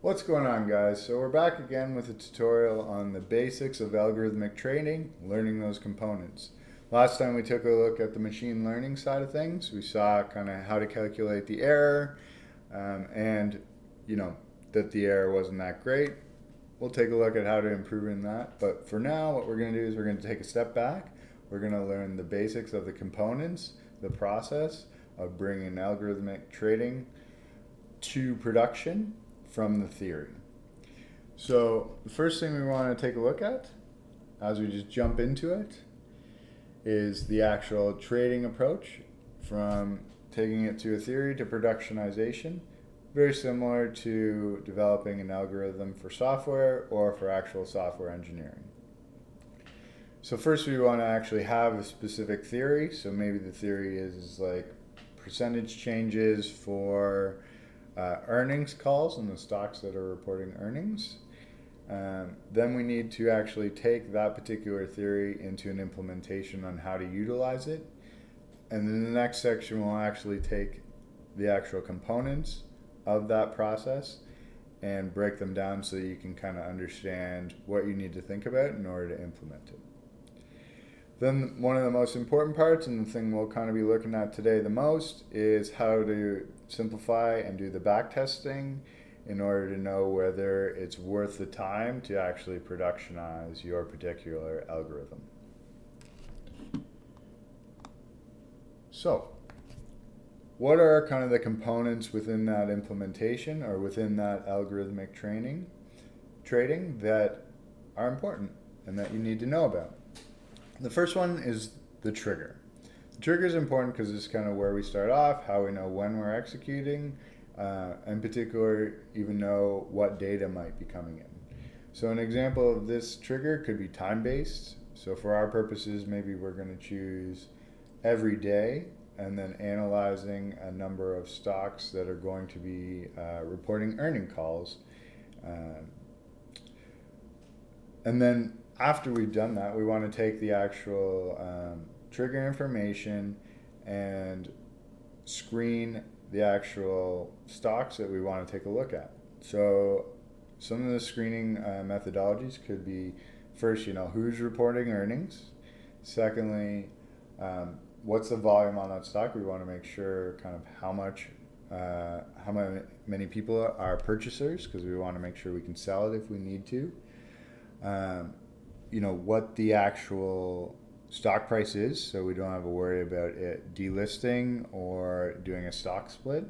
What's going on, guys? So we're back again with a tutorial on the basics of algorithmic trading, learning those components. Last time we took a look at the machine learning side of things. We saw kind of how to calculate the error and that the error wasn't that great. We'll take a look at how to improve in that. But for now, what we're going to do is we're going to take a step back. We're going to learn the basics of the components, the process of bringing algorithmic trading to production from the theory. So the first thing we want to take a look at, as we just jump into it, is the actual trading approach from taking it to a theory to productionization. Very similar to developing an algorithm for software or for actual software engineering. So first we want to actually have a specific theory. So maybe the theory is like percentage changes for earnings calls and the stocks that are reporting earnings. Then we need to actually take that particular theory into an implementation on how to utilize it. And then the next section will actually take the actual components of that process and break them down so you can kind of understand what you need to think about in order to implement it. Then one of the most important parts, and the thing we'll kind of be looking at today the most, is how to simplify and do the backtesting in order to know whether it's worth the time to actually productionize your particular algorithm. So, what are kind of the components within that implementation or within that algorithmic trading that are important and that you need to know about? The first one is the trigger. The trigger is important because it's kind of where we start off, how we know when we're executing, in particular, even know what data might be coming in. So an example of this trigger could be time-based. So for our purposes, maybe we're going to choose every day and then analyzing a number of stocks that are going to be reporting earning calls. And then after we've done that, we want to take the actual trigger information and screen the actual stocks that we want to take a look at. So some of the screening methodologies could be first, who's reporting earnings. Secondly, what's the volume on that stock? We want to make sure kind of how many people are purchasers, because we want to make sure we can sell it if we need to. What the actual stock price is, so we don't have to worry about it delisting or doing a stock split,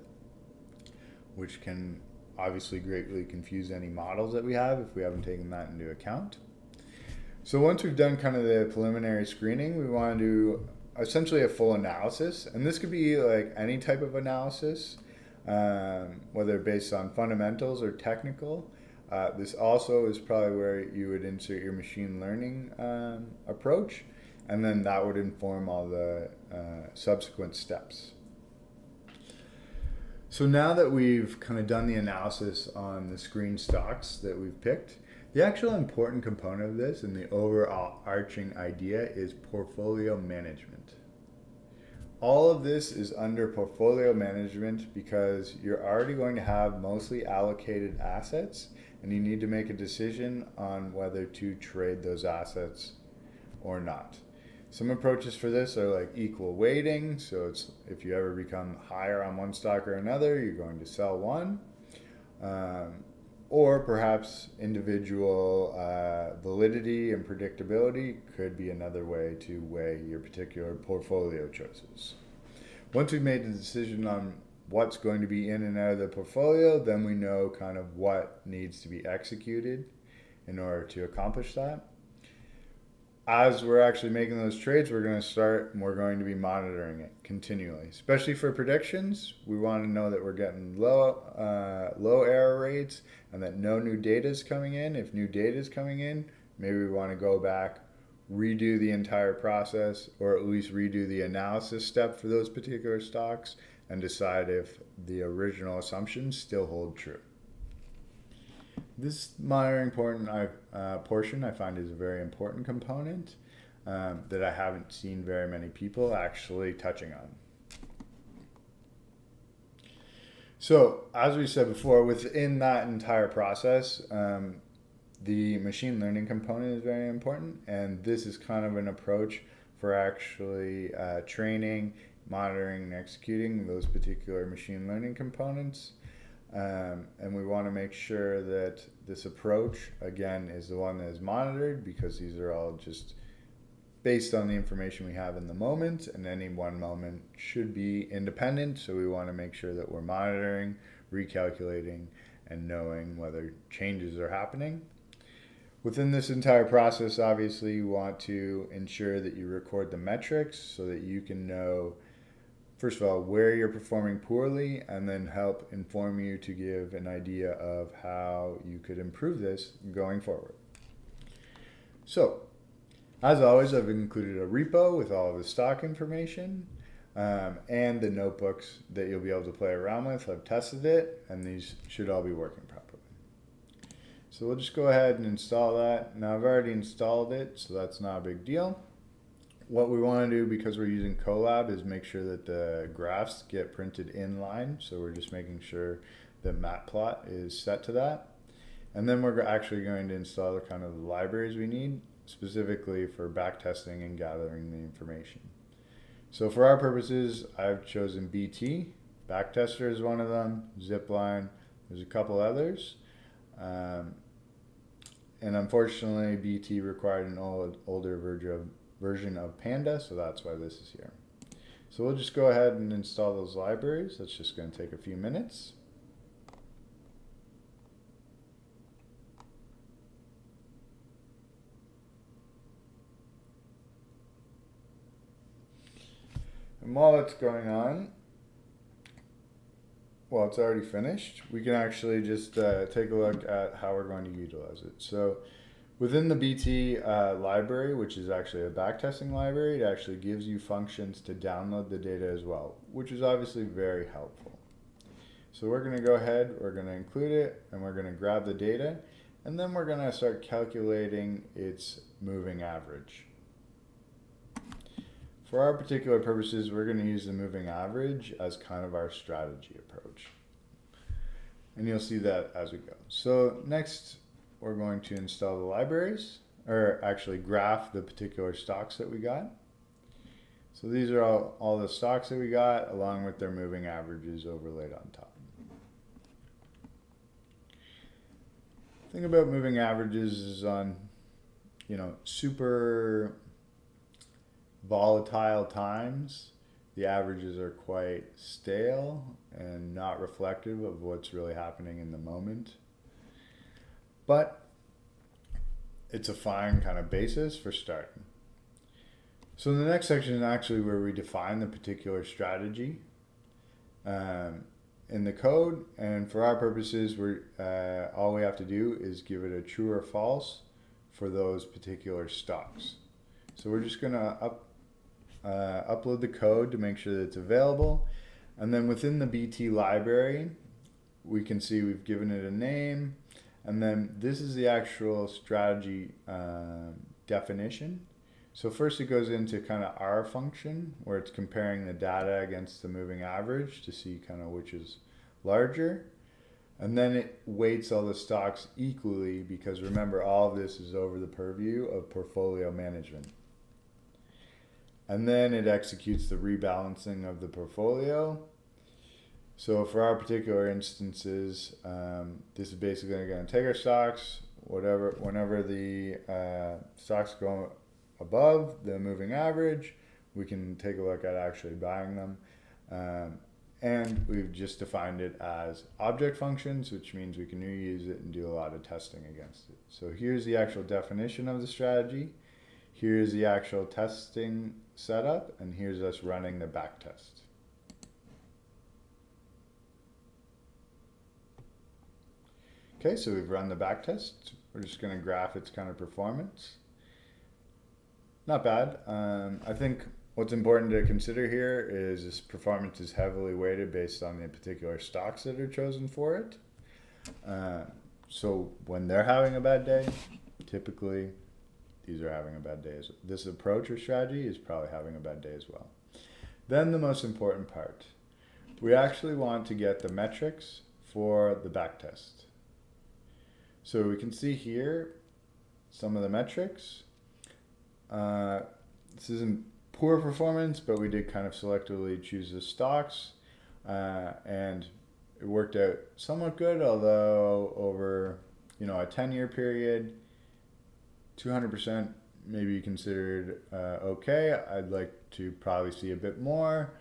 which can obviously greatly confuse any models that we have if we haven't taken that into account. So once we've done kind of the preliminary screening, we want to do essentially a full analysis, and this could be like any type of analysis, whether based on fundamentals or technical. This also is probably where you would insert your machine learning approach, and then that would inform all the subsequent steps. So now that we've kind of done the analysis on the screen stocks that we've picked, the actual important component of this and the overarching idea is portfolio management. All of this is under portfolio management because you're already going to have mostly allocated assets, and you need to make a decision on whether to trade those assets or not. Some approaches for this are like equal weighting. So it's if you ever become higher on one stock or another, you're going to sell one. Or perhaps individual validity and predictability could be another way to weigh your particular portfolio choices. Once we've made the decision on what's going to be in and out of the portfolio, then we know kind of what needs to be executed in order to accomplish that. As we're actually making those trades, we're going to start and we're going to be monitoring it continually. Especially for predictions, we want to know that we're getting low error rates and that no new data is coming in. If new data is coming in, maybe we want to go back, redo the entire process, or at least redo the analysis step for those particular stocks and decide if the original assumptions still hold true. This monitoring portion I find is a very important component that I haven't seen very many people actually touching on. So, as we said before, within that entire process, the machine learning component is very important, and this is kind of an approach for actually training, monitoring, and executing those particular machine learning components. And we want to make sure that this approach, again, is the one that is monitored, because these are all just based on the information we have in the moment, and any one moment should be independent. So we want to make sure that we're monitoring, recalculating, and knowing whether changes are happening. Within this entire process, obviously, you want to ensure that you record the metrics so that you can know, first of all, where you're performing poorly, and then help inform you to give an idea of how you could improve this going forward. So, as always, I've included a repo with all of the stock information and the notebooks that you'll be able to play around with. I've tested it, and these should all be working properly. So we'll just go ahead and install that. Now, I've already installed it, so that's not a big deal. What we want to do, because we're using Colab, is make sure that the graphs get printed in line. So we're just making sure that Matplot is set to that. And then we're actually going to install the kind of the libraries we need, specifically for backtesting and gathering the information. So for our purposes, I've chosen BT. Backtester is one of them, Zipline, there's a couple others. And unfortunately, BT required an older version of Panda, so that's why this is here. So we'll just go ahead and install those libraries. That's just going to take a few minutes. And while it's going on, well, it's already finished, we can actually just take a look at how we're going to utilize it. So within the BT library, which is actually a backtesting library, it actually gives you functions to download the data as well, which is obviously very helpful. So we're going to go ahead, we're going to include it, and we're going to grab the data, and then we're going to start calculating its moving average. For our particular purposes, we're going to use the moving average as kind of our strategy approach. And you'll see that as we go. So next, we're going to install the libraries, or actually graph the particular stocks that we got. So these are all the stocks that we got, along with their moving averages overlaid on top. The thing about moving averages is on, super volatile times, the averages are quite stale and not reflective of what's really happening in the moment. But it's a fine kind of basis for starting. So the next section is actually where we define the particular strategy in the code, and for our purposes, all we have to do is give it a true or false for those particular stocks. So we're just going to upload the code to make sure that it's available, and then within the BT library, we can see we've given it a name, and then this is the actual strategy definition. So first it goes into kind of our function, where it's comparing the data against the moving average to see kind of which is larger. And then it weights all the stocks equally, because remember, all of this is over the purview of portfolio management. And then it executes the rebalancing of the portfolio. So for our particular instances, this is basically going to take our stocks, whenever the stocks go above the moving average, we can take a look at actually buying them. And we've just defined it as object functions, which means we can reuse it and do a lot of testing against it. So here's the actual definition of the strategy. Here's the actual testing setup, and here's us running the back test. Okay, so we've run the back test. We're just going to graph its kind of performance. Not bad. I think what's important to consider here is this performance is heavily weighted based on the particular stocks that are chosen for it. So when they're having a bad day, typically these are having a bad day. This approach or strategy is probably having a bad day as well. Then the most important part. We actually want to get the metrics for the backtest. So we can see here some of the metrics. This isn't poor performance, but we did kind of selectively choose the stocks, and it worked out somewhat good, although over a 10-year period, 200% maybe considered okay. I'd like to probably see a bit more,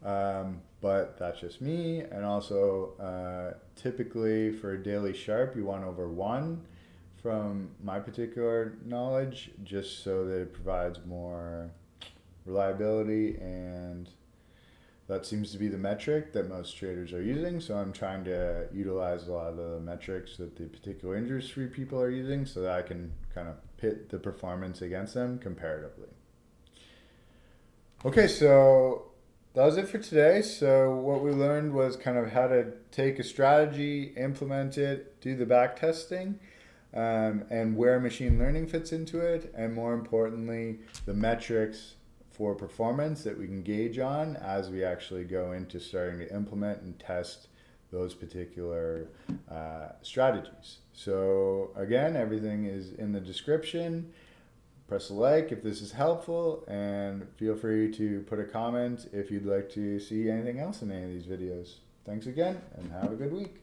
but that's just me. And also typically for a daily Sharp, you want over 1 from my particular knowledge, just so that it provides more reliability, and that seems to be the metric that most traders are using. So I'm trying to utilize a lot of the metrics that the particular industry people are using so that I can kind of pit the performance against them comparatively. Okay, so that was it for today. So what we learned was kind of how to take a strategy, implement it, do the back testing, and where machine learning fits into it, and more importantly, the metrics for performance that we can gauge on as we actually go into starting to implement and test those particular strategies. So again, everything is in the description. Press a like if this is helpful, and feel free to put a comment if you'd like to see anything else in any of these videos. Thanks again, and have a good week.